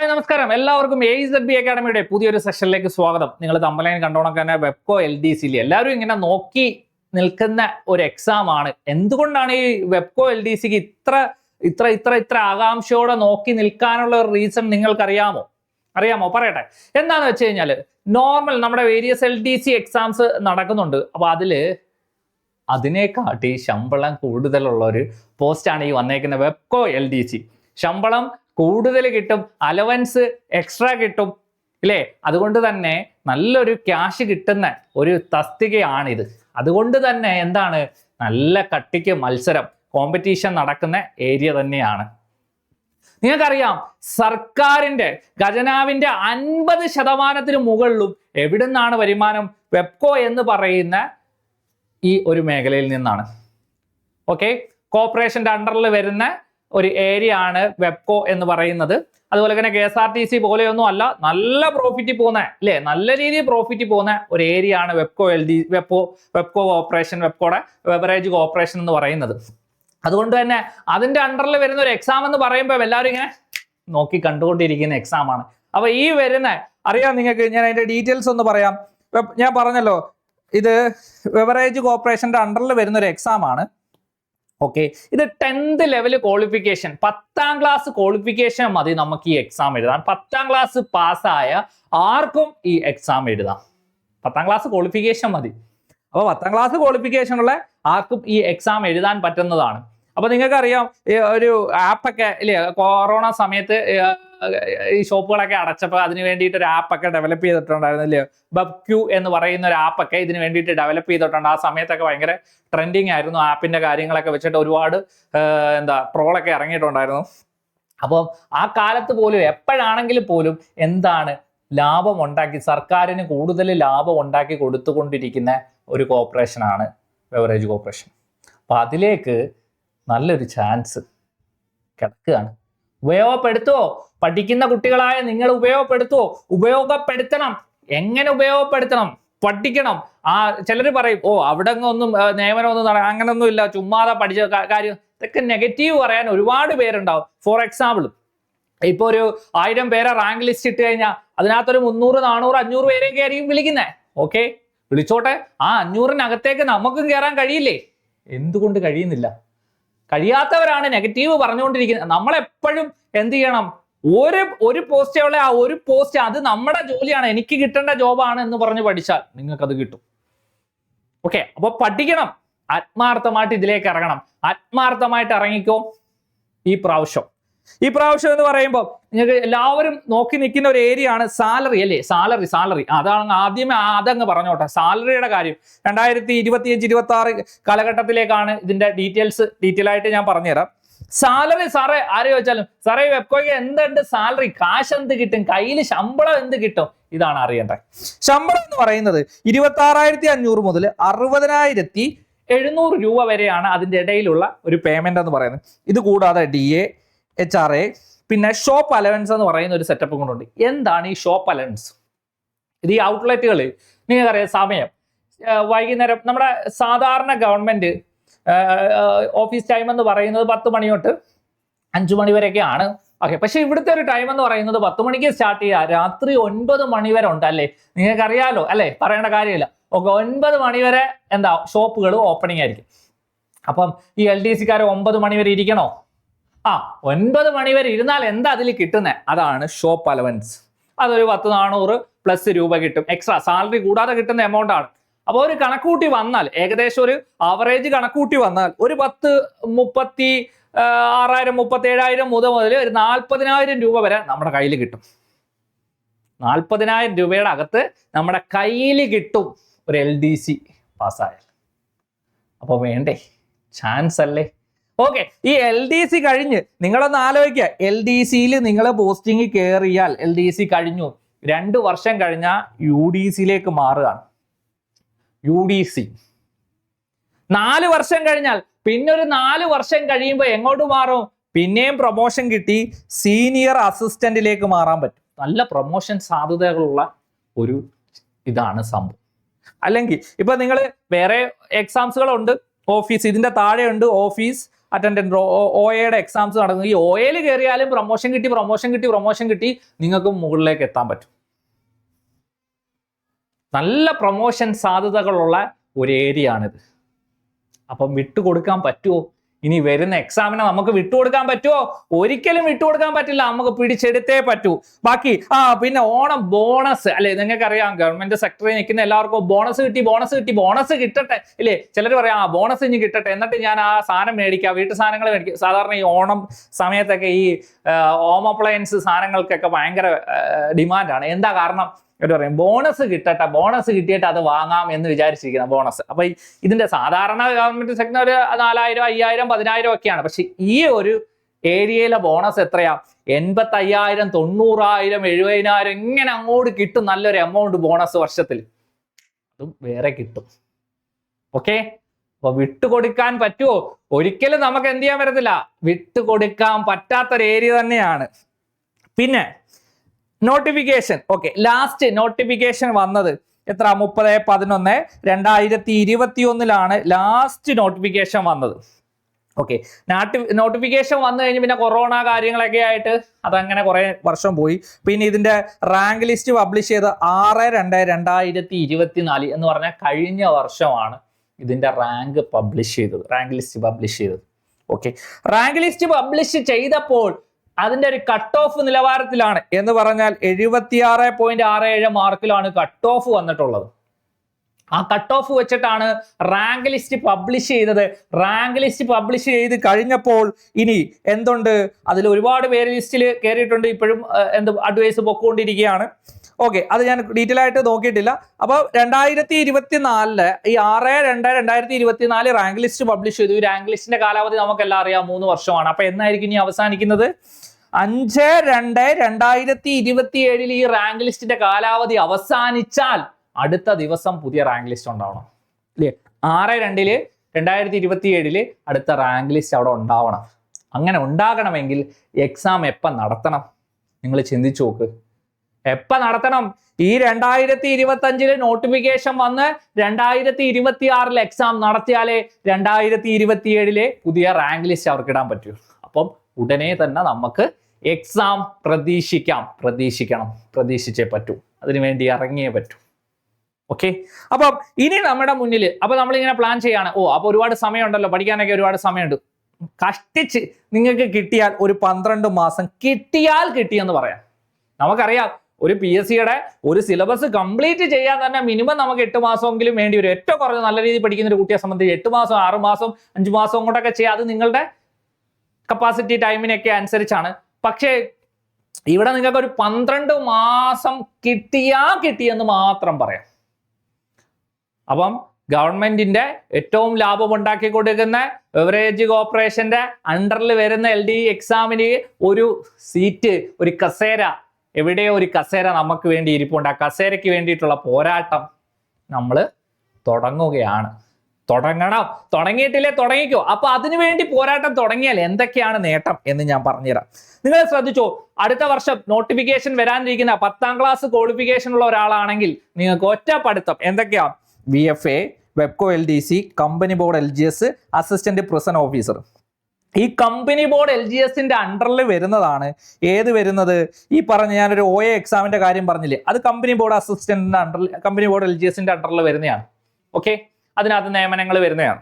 നമസ്കാരം, എല്ലാവർക്കും AZB അക്കാഡമിയുടെ പുതിയൊരു സെഷനിലേക്ക് സ്വാഗതം. നിങ്ങൾ തമ്പലൈൻ കണ്ടോണൊക്കെ തന്നെ വെബ്കോ LDC എല്ലാവരും ഇങ്ങനെ നോക്കി നിൽക്കുന്ന ഒരു എക്സാം ആണ്. എന്തുകൊണ്ടാണ് ഈ വെബ്കോ LDCക്ക് ഇത്ര ആകാംക്ഷയോടെ നോക്കി നിൽക്കാനുള്ള ഒരു റീസൺ നിങ്ങൾക്കറിയാമോ? പറയട്ടെ. എന്താന്ന് വെച്ച് കഴിഞ്ഞാൽ നോർമൽ നമ്മുടെ വേരിയസ് LDC എക്സാംസ് നടക്കുന്നുണ്ട്. അപ്പൊ അതിനെക്കാട്ടി ശമ്പളം കൂടുതലുള്ള ഒരു പോസ്റ്റാണ് ഈ വന്നേക്കുന്ന വെബ്കോ LDC. ശമ്പളം കൂടുതൽ കിട്ടും, അലവൻസ് എക്സ്ട്രാ കിട്ടും, ഇല്ലേ? അതുകൊണ്ട് തന്നെ നല്ലൊരു ക്യാഷ് കിട്ടുന്ന ഒരു തസ്തികയാണിത്. അതുകൊണ്ട് തന്നെ എന്താണ്, നല്ല കട്ടിക്ക് മത്സരം, കോമ്പറ്റീഷൻ നടക്കുന്ന ഏരിയ തന്നെയാണ്. നിങ്ങൾക്കറിയാം, സർക്കാരിന്റെ ഖജനാവിന്റെ 50% മുകളിലും എവിടുന്നാണ് വരുമാനം? വെബ്കോ എന്ന് പറയുന്ന ഈ ഒരു മേഖലയിൽ നിന്നാണ്. ഓക്കെ, കോർപ്പറേഷന്റെ അണ്ടറിൽ വരുന്ന ഒരു ഏരിയ ആണ് വെബ്കോ എന്ന് പറയുന്നത്. അതുപോലെ തന്നെ KSRTC പോലെയൊന്നും അല്ല, നല്ല പ്രോഫിറ്റ് പോകുന്ന, അല്ലേ, നല്ല രീതിയിൽ പ്രോഫിറ്റ് പോകുന്ന ഒരു ഏരിയ ആണ് വെബ്കോ കോർപ്പറേഷൻ, വെബ്കോയുടെ ബെവറേജ് കോർപ്പറേഷൻ എന്ന് പറയുന്നത്. അതുകൊണ്ട് തന്നെ അതിന്റെ അണ്ടറിൽ വരുന്ന ഒരു എക്സാം എന്ന് പറയുമ്പോൾ എല്ലാവരും ഇങ്ങനെ നോക്കി കണ്ടുകൊണ്ടിരിക്കുന്ന എക്സാം ആണ്. അപ്പൊ ഈ വരുന്ന, അറിയാം നിങ്ങൾക്ക്, ഞാൻ അതിന്റെ ഡീറ്റെയിൽസ് ഒന്ന് പറയാം. ഞാൻ പറഞ്ഞല്ലോ, ഇത് ബെവറേജ് കോർപ്പറേഷന്റെ അണ്ടറിൽ വരുന്ന ഒരു എക്സാം ആണ്. ഓക്കെ, ഇത് 10th level qualification, 10ാം class qualification മതി നമുക്ക് ഈ എക്സാം എഴുതാൻ. 10ാം ക്ലാസ് പാസ്സായ ആർക്കും ഈ എക്സാം എഴുതാം. 10ാം ക്ലാസ് ക്വാളിഫിക്കേഷൻ മതി. അപ്പോൾ 10ാം ക്ലാസ് ക്വാളിഫിക്കേഷൻ ഉള്ള ആർക്കും ഈ എക്സാം എഴുതാൻ പറ്റുന്നതാണ്. അപ്പൊ നിങ്ങൾക്കറിയാം, ഒരു ആപ്പൊക്കെ ഇല്ലേ, കൊറോണ സമയത്ത് ഈ ഷോപ്പുകളൊക്കെ അടച്ചപ്പോൾ അതിന് വേണ്ടിയിട്ട് ഒരു ആപ്പൊക്കെ ഡെവലപ്പ് ചെയ്തിട്ടുണ്ടായിരുന്നു, ഇല്ലേ? ബബ്ക്യൂ എന്ന് പറയുന്ന ഒരു ആപ്പൊക്കെ ഇതിന് വേണ്ടിയിട്ട് ഡെവലപ്പ് ചെയ്തിട്ടുണ്ട്. ആ സമയത്തൊക്കെ ഭയങ്കര ട്രെൻഡിങ് ആയിരുന്നു. ആപ്പിന്റെ കാര്യങ്ങളൊക്കെ വെച്ചിട്ട് ഒരുപാട് ട്രോളൊക്കെ ഇറങ്ങിയിട്ടുണ്ടായിരുന്നു. അപ്പം ആ കാലത്ത് പോലും, എപ്പോഴാണെങ്കിൽ പോലും എന്താണ്, ലാഭം ഉണ്ടാക്കി, സർക്കാരിന് കൂടുതൽ ലാഭം ഉണ്ടാക്കി കൊടുത്തുകൊണ്ടിരിക്കുന്ന ഒരു കോർപ്പറേഷനാണ് ബെവറേജ് കോർപ്പറേഷൻ. അപ്പൊ അതിലേക്ക് നല്ലൊരു ചാൻസ് കിടക്കുകയാണ്. ഉപയോഗപ്പെടുത്തുവോ? പഠിക്കുന്ന കുട്ടികളായ നിങ്ങൾ ഉപയോഗപ്പെടുത്തുവോ? ഉപയോഗപ്പെടുത്തണം. എങ്ങനെ ഉപയോഗപ്പെടുത്തണം? പഠിക്കണം. ചിലർ പറയും, അവിടെ ഒന്നും നിയമനമൊന്നും അങ്ങനൊന്നും ഇല്ല, ചുമ്മാതെ പഠിച്ച കാര്യം. ഇതൊക്കെ നെഗറ്റീവ് പറയാൻ ഒരുപാട് പേരുണ്ടാവും. ഫോർ എക്സാമ്പിൾ, ഇപ്പൊ ഒരു 1000 പേരെ റാങ്ക് ലിസ്റ്റ് ഇട്ട് കഴിഞ്ഞാൽ അതിനകത്തൊരു 300, 400, 500 പേരെയൊക്കെ ആയിരിക്കും വിളിക്കുന്നത്. ഓക്കെ, വിളിച്ചോട്ടെ. ആ 500-നകത്തേക്ക് നമുക്കും കയറാൻ കഴിയില്ലേ? എന്തുകൊണ്ട് കഴിയുന്നില്ല? കഴിയാത്തവരാണ് നെഗറ്റീവ് പറഞ്ഞുകൊണ്ടിരിക്കുന്നത്. നമ്മളെപ്പോഴും എന്ത് ചെയ്യണം? ഒരു പോസ്റ്റേ ഉള്ള ആ ഒരു പോസ്റ്റ്, അത് നമ്മുടെ ജോലിയാണ്, എനിക്ക് കിട്ടേണ്ട ജോബാണ് എന്ന് പറഞ്ഞ് പഠിച്ചാൽ നിങ്ങൾക്കത് കിട്ടും. ഓക്കെ, അപ്പൊ പഠിക്കണം, ആത്മാർത്ഥമായിട്ട് ഇതിലേക്ക് ഇറങ്ങണം. ആത്മാർത്ഥമായിട്ട് ഇറങ്ങിക്കോ. ഈ പ്രാവശ്യം എന്ന് പറയുമ്പോൾ നിങ്ങൾക്ക് എല്ലാവരും നോക്കി നിൽക്കുന്ന ഒരു ഏരിയ ആണ് സാലറി, അല്ലേ? സാലറി അതാണ് ആദ്യമേ അതങ്ങ് പറഞ്ഞോട്ടെ. സാലറിയുടെ കാര്യം 2025-26 കാലഘട്ടത്തിലേക്കാണ് ഇതിന്റെ ഡീറ്റെയിൽ ആയിട്ട് ഞാൻ പറഞ്ഞുതരാം. സാലറി സാറേ ആര് ചോദിച്ചാലും, സാറേ വെബ്കോയ്ക്ക് എന്തുണ്ട് സാലറി, കാശ് എന്ത് കിട്ടും, കയ്യിൽ ശമ്പളം എന്ത് കിട്ടും, ഇതാണ് അറിയേണ്ടത്. ശമ്പളം എന്ന് പറയുന്നത് 26,500 മുതൽ 60,700 രൂപ വരെയാണ് അതിന്റെ ഇടയിലുള്ള ഒരു പേയ്മെന്റ് എന്ന് പറയുന്നത്. ഇത് കൂടാതെ DA, HRA, പിന്നെ ഷോപ്പ് അലവൻസ് എന്ന് പറയുന്ന ഒരു സെറ്റപ്പ് കൊണ്ടുണ്ട്. എന്താണ് ഈ ഷോപ്പ് അലവൻസ്? ഇത് ഈ ഔട്ട്ലെറ്റുകൾ, നിങ്ങൾക്കറിയാം, സമയം വൈകുന്നേരം നമ്മുടെ സാധാരണ ഗവൺമെന്റ് ഓഫീസ് ടൈം എന്ന് പറയുന്നത് 10 മണി തൊട്ട് 5 മണി വരെയൊക്കെയാണ്. ഓക്കെ, പക്ഷെ ഇവിടുത്തെ ഒരു ടൈം എന്ന് പറയുന്നത് 10 മണിക്ക് സ്റ്റാർട്ട് ചെയ്യുക, രാത്രി 9 മണി വരെ ഉണ്ട്, അല്ലേ? നിങ്ങൾക്കറിയാലോ, അല്ലേ? പറയേണ്ട കാര്യമില്ല. ഓക്കെ, 9 മണി വരെ ഷോപ്പുകൾ ഓപ്പണിംഗ് ആയിരിക്കും. അപ്പം ഈ LDCക്കാർ 9 മണി വരെ ഇരിക്കണോ? 9 മണി വരെ ഇരുന്നാൽ എന്താ അതിൽ കിട്ടുന്നത്? അതാണ് ഷോപ്പ് അലവൻസ്. അതൊരു 10-400 പ്ലസ് രൂപ കിട്ടും. എക്സ്ട്രാ സാലറി കൂടാതെ കിട്ടുന്ന എമൗണ്ട് ആണ്. അപ്പോൾ ഒരു കണക്കൂട്ടി വന്നാൽ, ഏകദേശം ഒരു ആവറേജ് കണക്കൂട്ടി വന്നാൽ ഒരു 36,000, 37,000 മുതൽ ഒരു 40,000 രൂപ വരെ നമ്മുടെ കയ്യിൽ കിട്ടും. 40,000 രൂപയുടെ അകത്ത് നമ്മുടെ കയ്യിൽ കിട്ടും ഒരു LDC പാസ്സായാൽ. അപ്പോൾ വേണ്ടേ? ചാൻസ് അല്ലേ? ഓക്കെ, ഈ LDC കഴിഞ്ഞ് നിങ്ങളൊന്ന് ആലോചിക്കുക. LDCയിൽ നിങ്ങൾ പോസ്റ്റിംഗ് കയറിയാൽ, LDC കഴിഞ്ഞു, 2 വർഷം കഴിഞ്ഞാൽ UDCയിലേക്ക് മാറുകയാണ്. UDC 4 വർഷം കഴിഞ്ഞാൽ, പിന്നെ ഒരു 4 വർഷം കഴിയുമ്പോൾ എങ്ങോട്ട് മാറും? പിന്നെയും പ്രൊമോഷൻ കിട്ടി സീനിയർ അസിസ്റ്റന്റിലേക്ക് മാറാൻ പറ്റും. നല്ല പ്രൊമോഷൻ സാധ്യതകളുള്ള ഒരു ഇതാണ് സംഭവം. അല്ലെങ്കിൽ ഇപ്പൊ നിങ്ങൾ വേറെ എക്സാംസുകളുണ്ട്. ഓഫീസ്, ഇതിന്റെ താഴെയുണ്ട് ഓഫീസ് അറ്റൻഡന്റ് OA എക്സാംസ് നടക്കുന്നു. ഈ OAയിൽ കയറിയാലും പ്രൊമോഷൻ കിട്ടി നിങ്ങൾക്ക് മുകളിലേക്ക് എത്താൻ പറ്റും. നല്ല പ്രൊമോഷൻ സാധ്യതകളുള്ള ഒരു ഏരിയ ആണിത്. അപ്പം വിട്ടുകൊടുക്കാൻ പറ്റുമോ? ഇനി വരുന്ന എക്സാമിനെ നമുക്ക് വിട്ടുകൊടുക്കാൻ പറ്റുമോ? ഒരിക്കലും വിട്ടുകൊടുക്കാൻ പറ്റില്ല. നമുക്ക് പിടിച്ചെടുത്തേ പറ്റൂ. ബാക്കി പിന്നെ ഓണം ബോണസ് അല്ലെ, നിങ്ങൾക്കറിയാം ഗവൺമെന്റ് സെക്ടറിൽ നിൽക്കുന്ന എല്ലാവർക്കും ബോണസ് കിട്ടട്ടെ ഇല്ലേ? ചിലർ പറയാം ബോണസ് ഇനി കിട്ടട്ടെ, എന്നിട്ട് ഞാൻ ആ സാധനം മേടിക്കാം, വീട്ടു സാധനങ്ങൾ മേടിക്കാം. സാധാരണ ഈ ഓണം സമയത്തൊക്കെ ഈ ഹോം അപ്ലയൻസ് സാധനങ്ങൾക്കൊക്കെ ഭയങ്കര ഡിമാൻഡാണ്. എന്താ കാരണം? ഒരു പറയും ബോണസ് കിട്ടട്ടെ, ബോണസ് കിട്ടിയിട്ട് അത് വാങ്ങാം എന്ന് വിചാരിച്ചിരിക്കുന്ന ബോണസ്. അപ്പൊ ഇതിന്റെ സാധാരണ ഗവൺമെന്റ് സെക്ടർ ഒരു 4000, 5000, 10000 ഒക്കെയാണ്. പക്ഷെ ഈ ഒരു ഏരിയയിലെ ബോണസ് എത്രയാ? 85,000, 90,000, 70,000 ഇങ്ങനെ അങ്ങോട്ട് കിട്ടും. നല്ലൊരു എമൗണ്ട് ബോണസ് വർഷത്തിൽ. അതും വേറെ കിട്ടും. ഓക്കെ, അപ്പൊ വിട്ടുകൊടുക്കാൻ പറ്റുമോ? ഒരിക്കലും നമുക്ക് എന്ത് ചെയ്യാൻ പറ്റത്തില്ല. വിട്ടുകൊടുക്കാൻ പറ്റാത്തൊരു ഏരിയ തന്നെയാണ്. പിന്നെ നോട്ടിഫിക്കേഷൻ. ഓക്കെ, ലാസ്റ്റ് നോട്ടിഫിക്കേഷൻ വന്നത് എത്ര? 30/11/2021 ലാസ്റ്റ് നോട്ടിഫിക്കേഷൻ വന്നത്. ഓക്കെ, നോട്ടിഫിക്കേഷൻ വന്നു കഴിഞ്ഞ് പിന്നെ കൊറോണ കാര്യങ്ങളൊക്കെ ആയിട്ട് അതങ്ങനെ കുറെ വർഷം പോയി. പിന്നെ ഇതിന്റെ റാങ്ക് ലിസ്റ്റ് പബ്ലിഷ് ചെയ്ത് 6/2/2024 എന്ന് പറഞ്ഞാൽ കഴിഞ്ഞ വർഷമാണ് ഇതിന്റെ റാങ്ക് ലിസ്റ്റ് പബ്ലിഷ് ചെയ്തത്. ഓക്കെ, റാങ്ക് ലിസ്റ്റ് പബ്ലിഷ് ചെയ്തപ്പോൾ അതിന്റെ ഒരു കട്ട് ഓഫ് നിലവാരത്തിലാണ് എന്ന് പറഞ്ഞാൽ 76.67 മാർക്കിലാണ് കട്ട് ഓഫ് വന്നിട്ടുള്ളത്. ആ കട്ട് ഓഫ് വെച്ചിട്ടാണ് റാങ്ക് ലിസ്റ്റ് പബ്ലിഷ് ചെയ്തത്. റാങ്ക് ലിസ്റ്റ് പബ്ലിഷ് ചെയ്ത് കഴിഞ്ഞപ്പോൾ ഇനി എന്തുണ്ട്? അതിൽ ഒരുപാട് പേര് ലിസ്റ്റിൽ കയറിയിട്ടുണ്ട്. ഇപ്പോഴും അഡ്വൈസ് പൊക്കോണ്ടിരിക്കുകയാണ്. ഓക്കെ, അത് ഞാൻ ഡീറ്റെയിൽ ആയിട്ട് നോക്കിയിട്ടില്ല. അപ്പോൾ 2024 ഈ 6/2/2024 റാങ്ക് ലിസ്റ്റ് പബ്ലിഷ് ചെയ്തു. ഈ റാങ്ക് ലിസ്റ്റിന്റെ കാലാവധി നമുക്കെല്ലാം അറിയാം, 3 വർഷമാണ്. അപ്പൊ എന്നായിരിക്കും ഇനി അവസാനിക്കുന്നത്? 5/2/2027 ഈ റാങ്ക് ലിസ്റ്റിന്റെ കാലാവധി അവസാനിച്ചാൽ അടുത്ത ദിവസം പുതിയ റാങ്ക് ലിസ്റ്റ് ഉണ്ടാവണം അല്ലേ? 6/2/2027 അടുത്ത റാങ്ക് ലിസ്റ്റ് അവിടെ ഉണ്ടാവണം. അങ്ങനെ ഉണ്ടാകണമെങ്കിൽ എക്സാം എപ്പം നടത്തണം? നിങ്ങൾ ചിന്തിച്ചു നോക്ക്. എപ്പം നടത്തണം? ഈ 2025 നോട്ടിഫിക്കേഷൻ വന്ന് 2026 എക്സാം നടത്തിയാലേ 2027 പുതിയ റാങ്ക് ലിസ്റ്റ് അവർക്ക് ഇടാൻ പറ്റൂ. അപ്പം ഉടനെ തന്നെ നമുക്ക് എക്സാം പ്രതീക്ഷിച്ചേ പറ്റൂ. അതിനുവേണ്ടി ഇറങ്ങിയേ പറ്റൂ. ഓക്കെ, അപ്പം ഇനി നമ്മുടെ മുന്നിൽ അപ്പൊ നമ്മളിങ്ങനെ പ്ലാൻ ചെയ്യാണ്. അപ്പൊ ഒരുപാട് സമയമുണ്ടല്ലോ, പഠിക്കാനൊക്കെ ഒരുപാട് സമയമുണ്ട്. കഷ്ടിച്ച് നിങ്ങൾക്ക് കിട്ടിയാൽ ഒരു 12 മാസം കിട്ടിയെന്ന് പറയാം. നമുക്കറിയാം ഒരു PSCയുടെ ഒരു സിലബസ് കംപ്ലീറ്റ് ചെയ്യാൻ തന്നെ മിനിമം നമുക്ക് 8 മാസമെങ്കിലും വേണ്ടി വരും. ഏറ്റവും കുറഞ്ഞ നല്ല രീതിയിൽ പഠിക്കുന്ന ഒരു കുട്ടിയെ സംബന്ധിച്ച് 8 മാസം, 6 മാസം, 5 മാസം കൊണ്ടൊക്കെ ചെയ്യാം. അത് നിങ്ങളുടെ കപ്പാസിറ്റി ടൈമിനൊക്കെ അനുസരിച്ചാണ്. പക്ഷേ ഇവിടെ നിങ്ങൾക്ക് ഒരു 12 മാസം കിട്ടിയെന്ന് മാത്രം പറയാം. അപ്പം ഗവൺമെന്റിന്റെ ഏറ്റവും ലാഭം ഉണ്ടാക്കി കൊടുക്കുന്ന ബെവറേജ് കോർപ്പറേഷന്റെ അണ്ടറിൽ വരുന്ന LD എക്സാമിന് ഒരു സീറ്റ്, ഒരു കസേര, എവിടെയോ ഒരു കസേര നമുക്ക് വേണ്ടി ഇരിപ്പുണ്ട്. ആ കസേരയ്ക്ക് വേണ്ടിയിട്ടുള്ള പോരാട്ടം നമ്മൾ തുടങ്ങുകയാണ്. തുടങ്ങിയിട്ടില്ലേ? തുടങ്ങിക്കോ. അപ്പൊ അതിനുവേണ്ടി പോരാട്ടം തുടങ്ങിയാൽ എന്തൊക്കെയാണ് നേട്ടം എന്ന് ഞാൻ പറഞ്ഞുതരാം. നിങ്ങൾ ശ്രദ്ധിച്ചോ, അടുത്ത വർഷം നോട്ടിഫിക്കേഷൻ വരാനിരിക്കുന്ന 10ാം ക്ലാസ് ക്വാളിഫിക്കേഷൻ ഉള്ള ഒരാളാണെങ്കിൽ നിങ്ങൾക്ക് ഒറ്റ പഠിത്തം എന്തൊക്കെയാ? VFA, വെബ്കോ LDC, company board LGS, assistant prison officer. ഈ കമ്പനി ബോർഡ് LGSന്റെ അണ്ടറിൽ വരുന്നതാണ് ഏത് വരുന്നത്? ഈ പറഞ്ഞ ഞാനൊരു OA എക്സാമിന്റെ കാര്യം പറഞ്ഞില്ലേ, അത് കമ്പനി ബോർഡ് അസിസ്റ്റന്റിന്റെ അണ്ടറിൽ, കമ്പനി ബോർഡ് LGSന്റെ അണ്ടറിൽ വരുന്നതാണ്. ഓക്കെ, അതിനകത്ത് നിയമനങ്ങൾ വരുന്നതാണ്.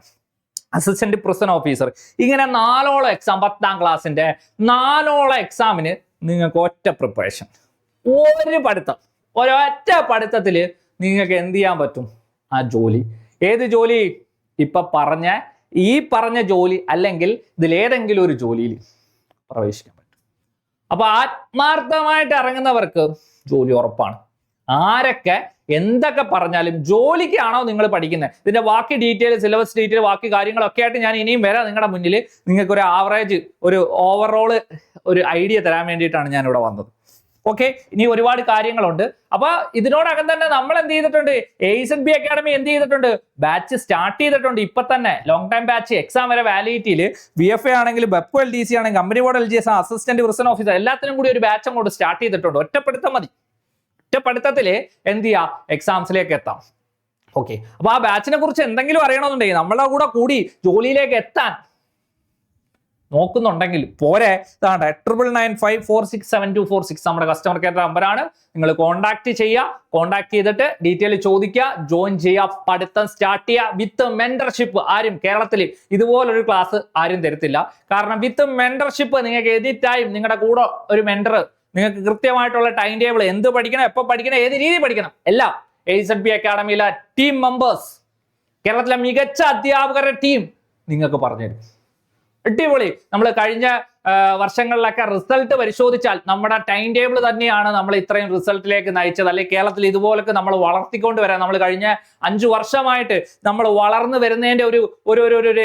അസിസ്റ്റന്റ് പ്രിസൺ ഓഫീസർ, ഇങ്ങനെ 4ഓളം എക്സാം, 10ാം ക്ലാസ്സിന്റെ 4ഓളം എക്സാമിന് നിങ്ങൾക്ക് ഒറ്റ പ്രിപ്പറേഷൻ, ഒരൊറ്റ പഠിത്തത്തിൽ നിങ്ങൾക്ക് എന്ത് ചെയ്യാൻ പറ്റും? ആ ജോലി. ഏത് ജോലി? ഈ പറഞ്ഞ ജോലി അല്ലെങ്കിൽ ഇതിലേതെങ്കിലും ഒരു ജോലിയിൽ പ്രവേശിക്കാൻ പറ്റും. അപ്പൊ ആത്മാർത്ഥമായിട്ട് ഇറങ്ങുന്നവർക്ക് ജോലി ഉറപ്പാണ്. ആരൊക്കെ എന്തൊക്കെ പറഞ്ഞാലും ജോലിക്കാണോ നിങ്ങൾ പഠിക്കുന്നത്? ഇതിന്റെ ബാക്കി ഡീറ്റെയിൽ, സിലബസ് ഡീറ്റെയിൽ, ബാക്കി കാര്യങ്ങളൊക്കെ ആയിട്ട് ഞാൻ ഇനിയും വരാം നിങ്ങളുടെ മുന്നിൽ. നിങ്ങൾക്ക് ഒരു ആവറേജ്, ഒരു ഓവറോൾ ഒരു ഐഡിയ തരാൻ വേണ്ടിയിട്ടാണ് ഞാൻ ഇവിടെ വന്നത്. ഓക്കെ, ഇനി ഒരുപാട് കാര്യങ്ങളുണ്ട്. അപ്പൊ ഇതിനോടകം തന്നെ നമ്മൾ എന്ത് ചെയ്തിട്ടുണ്ട്? AICMB അക്കാഡമി എന്ത് ചെയ്തിട്ടുണ്ട്? ബാച്ച് സ്റ്റാർട്ട് ചെയ്തിട്ടുണ്ട്. ഇപ്പൊ തന്നെ ലോങ് ടൈം ബാച്ച്, എക്സാം വരെ വാലിഡിറ്റിയിൽ VFA ആണെങ്കിലും വെബ്കോ LDC ആണെങ്കിലും company board LGS, assistant prison officer, എല്ലാത്തിനും കൂടി ഒരു ബാച്ച് അങ്ങോട്ട് സ്റ്റാർട്ട് ചെയ്തിട്ടുണ്ട്. ഒറ്റപ്പെടുത്തം മതി. ഒറ്റപ്പെടുത്തത്തില് എന്ത് ചെയ്യാം? എക്സാംസിലേക്ക് എത്താം. ഓക്കെ, അപ്പൊ ആ ബാച്ചിനെ കുറിച്ച് എന്തെങ്കിലും അറിയണമെന്നുണ്ടെങ്കിൽ നമ്മളെ കൂടെ കൂടി ജോലിയിലേക്ക് എത്താൻ നോക്കുന്നുണ്ടെങ്കിൽ പോരെ. ഇതാണ് 9995467246 നമ്മുടെ കസ്റ്റമർ കെയർ നമ്പറാണ്. നിങ്ങൾ കോൺടാക്ട് ചെയ്യുക. കോൺടാക്ട് ചെയ്തിട്ട് ഡീറ്റെയിൽ ചോദിക്കുക, ജോയിൻ ചെയ്യുക, പഠിത്തം സ്റ്റാർട്ട് ചെയ്യുക വിത്ത് മെന്റർഷിപ്പ്. ആരും കേരളത്തിൽ ഇതുപോലൊരു ക്ലാസ് ആരും തരത്തില്ല. കാരണം വിത്ത് മെന്റർഷിപ്പ് നിങ്ങൾക്ക് എനി ടൈം നിങ്ങളുടെ കൂടെ ഒരു മെന്റർ, നിങ്ങൾക്ക് കൃത്യമായിട്ടുള്ള ടൈം ടേബിൾ, എന്ത് പഠിക്കണം, എപ്പോൾ പഠിക്കണം, ഏത് രീതി പഠിക്കണം, എല്ലാം AZB അക്കാഡമിയിലെ ടീം മെമ്പേഴ്സ്, കേരളത്തിലെ മികച്ച അധ്യാപകരുടെ ടീം നിങ്ങൾക്ക് പറഞ്ഞുതരും. അടിപൊളി. നമ്മൾ കഴിഞ്ഞ വർഷങ്ങളിലൊക്കെ റിസൾട്ട് പരിശോധിച്ചാൽ നമ്മുടെ ടൈം ടേബിൾ തന്നെയാണ് നമ്മൾ ഇത്രയും റിസൾട്ടിലേക്ക് നയിച്ചത്. അല്ലെങ്കിൽ കേരളത്തിൽ ഇതുപോലൊക്കെ നമ്മൾ വളർത്തിക്കൊണ്ട് വരാൻ നമ്മൾ കഴിഞ്ഞ 5 വർഷമായിട്ട് നമ്മൾ വളർന്നു വരുന്നതിന്റെ ഒരു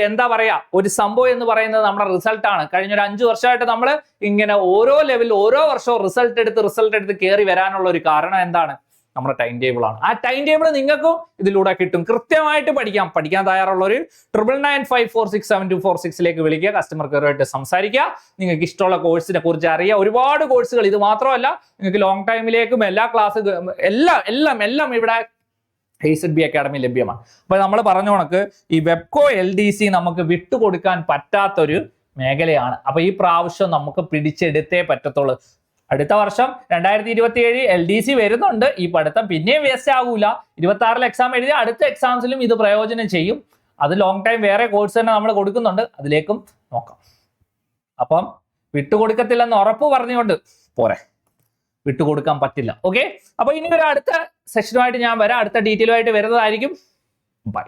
എന്താ പറയാ, ഒരു സംഭവം എന്ന് പറയുന്നത് നമ്മുടെ റിസൾട്ടാണ്. കഴിഞ്ഞ ഒരു 5 വർഷമായിട്ട് നമ്മൾ ഇങ്ങനെ ഓരോ ലെവലിൽ ഓരോ വർഷവും റിസൾട്ട് എടുത്ത് കയറി വരാനുള്ള ഒരു കാരണം എന്താണ്? നമ്മുടെ ടൈം ടേബിൾ ആണ്. ആ ടൈം ടേബിൾ നിങ്ങൾക്കും ഇതിലൂടെ കിട്ടും. കൃത്യമായിട്ട് പഠിക്കാൻ തയ്യാറുള്ള ഒരു 9995467246 വിളിക്കുക, കസ്റ്റമർ കെയറുമായിട്ട് സംസാരിക്കുക. നിങ്ങൾക്ക് ഇഷ്ടമുള്ള കോഴ്സിനെ കുറിച്ച് അറിയാം. ഒരുപാട് കോഴ്സുകൾ, ഇത് മാത്രമല്ല നിങ്ങൾക്ക് ലോങ് ടൈമിലേക്കും എല്ലാ ക്ലാസ് എല്ലാം ഇവിടെ AZB അക്കാഡമി ലഭ്യമാണ്. അപ്പൊ നമ്മൾ പറഞ്ഞ കണക്ക് ഈ വെബ്കോ LDC നമുക്ക് വിട്ടുകൊടുക്കാൻ പറ്റാത്തൊരു മേഖലയാണ്. അപ്പൊ ഈ പ്രാവശ്യം നമുക്ക് പിടിച്ചെടുത്തേ പറ്റത്തുള്ളൂ. അടുത്ത വർഷം 2027 LDC വരുന്നുണ്ട്. ഈ പഠിത്തം പിന്നെയും വേസ്റ്റ് ആകൂല. 26 എക്സാം എഴുതി അടുത്ത എക്സാംസിലും ഇത് പ്രയോജനം ചെയ്യും. അത് ലോങ് ടൈം വേറെ കോഴ്സ് തന്നെ നമ്മൾ കൊടുക്കുന്നുണ്ട്, അതിലേക്കും നോക്കാം. അപ്പം വിട്ടുകൊടുക്കത്തില്ലെന്ന് ഉറപ്പ് പറഞ്ഞുകൊണ്ട് പോരെ, വിട്ടുകൊടുക്കാൻ പറ്റില്ല. ഓക്കെ, അപ്പൊ ഇനി ഒരു അടുത്ത സെഷനുമായിട്ട് ഞാൻ വരാം. അടുത്ത ഡീറ്റെയിലുമായിട്ട് വരുന്നതായിരിക്കും. ബൈ.